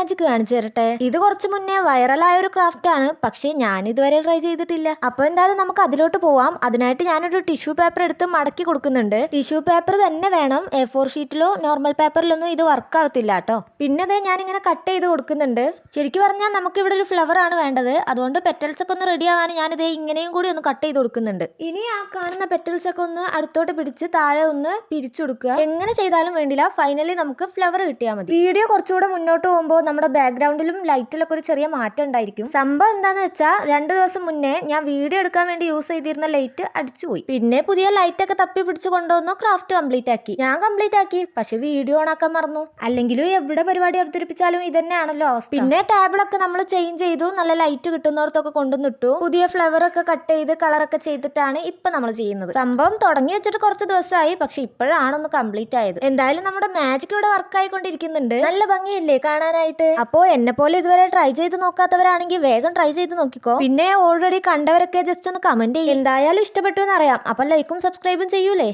Magic കാണിച്ചു തരട്ടെ. ഇത് കുറച്ച് മുന്നേ വൈറലായ ഒരു ക്രാഫ്റ്റ് ആണ്, പക്ഷേ ഞാൻ ഇതുവരെ ട്രൈ ചെയ്തിട്ടില്ല. അപ്പോൾ എന്തായാലും നമുക്ക് അതിലോട്ട് പോവാം. അതിനായിട്ട് ഞാനൊരു ടിഷ്യൂ പേപ്പർ എടുത്ത് മടക്കി കൊടുക്കുന്നുണ്ട്. ടിഷ്യൂ പേപ്പർ തന്നെ വേണം, A4 ഷീറ്റിലോ നോർമൽ പേപ്പറിലൊന്നും ഇത് വർക്ക് ആവത്തില്ല കേട്ടോ. പിന്നെ അതേ ഞാനിങ്ങനെ കട്ട് ചെയ്ത് കൊടുക്കുന്നുണ്ട്. ശരിക്കും പറഞ്ഞാൽ നമുക്ക് ഇവിടെ ഒരു ഫ്ലവർ ആണ് വേണ്ടത്, അതുകൊണ്ട് പെറ്റൽസ് ഒക്കെ ഒന്ന് റെഡി ആവാൻ ഞാനിതേ ഇങ്ങനെയും കൂടി ഒന്ന് കട്ട് ചെയ്ത് കൊടുക്കുന്നുണ്ട്. ഇനി ആ കാണുന്ന പെറ്റൽസ് ഒക്കെ ഒന്ന് അടുത്തോട്ട് പിടിച്ച് താഴെ ഒന്ന് പിരിച്ചു കൊടുക്കുക. എങ്ങനെ ചെയ്താലും വേണ്ടില്ല, ഫൈനലി നമുക്ക് ഫ്ലവർ കിട്ടിയാൽ മതി. വീഡിയോ കുറച്ചുകൂടെ മുന്നോട്ട് പോകുമ്പോൾ നമ്മുടെ ബാക്ക്ഗ്രൗണ്ടിലും ലൈറ്റിലൊക്കെ ഒരു ചെറിയ മാറ്റം ഉണ്ടായിരിക്കും. സംഭവം എന്താന്ന് വെച്ചാൽ 2 ദിവസം മുന്നേ ഞാൻ വീഡിയോ എടുക്കാൻ വേണ്ടി യൂസ് ചെയ്തിരുന്ന ലൈറ്റ് അടിച്ചുപോയി. പിന്നെ പുതിയ ലൈറ്റ് ഒക്കെ തപ്പി പിടിച്ച് കൊണ്ടുവന്നു ക്രാഫ്റ്റ് കംപ്ലീറ്റ് ആക്കി. ഞാൻ കംപ്ലീറ്റ് ആക്കി, പക്ഷെ വീഡിയോ ഓണാക്കാൻ മറന്നു. അല്ലെങ്കിലും എവിടെ പരിപാടി അവതരിപ്പിച്ചാലും ഇതന്നെയാണല്ലോ അവസ്ഥ. പിന്നെ ടേബിളൊക്കെ നമ്മൾ ചേഞ്ച് ചെയ്തു, നല്ല ലൈറ്റ് കിട്ടുന്നിടത്തൊക്കെ കൊണ്ടുവന്നിട്ടു. പുതിയ ഫ്ലവർ ഒക്കെ കട്ട് ചെയ്ത് കളറൊക്കെ ചെയ്തിട്ടാണ് ഇപ്പൊ നമ്മൾ ചെയ്യുന്നത്. സംഭവം തുടങ്ങി വെച്ചിട്ട് കുറച്ച് ദിവസമായി, പക്ഷെ ഇപ്പോഴാണ് ഒന്ന് കംപ്ലീറ്റ് ആയത്. എന്തായാലും നമ്മുടെ മാജിക് ഇവിടെ വർക്ക് ആയിക്കൊണ്ടിരിക്കുന്നുണ്ട്. നല്ല ഭംഗിയില്ലേ കാണാനായിട്ട്? അപ്പോ എന്നെ പോലെ ഇതുവരെ ട്രൈ ചെയ്ത് നോക്കാത്തവരാണെങ്കിൽ വേഗം ട്രൈ ചെയ്ത് നോക്കിക്കോ. പിന്നെ ഓൾറെഡി കണ്ടവരൊക്കെ ജസ്റ്റ് ഒന്ന് കമന്റ് ചെയ്യും. എന്തായാലും ഇഷ്ടപ്പെട്ടു എന്നറിയാം. അപ്പൊ ലൈക്കും സബ്സ്ക്രൈബും ചെയ്യൂലേ?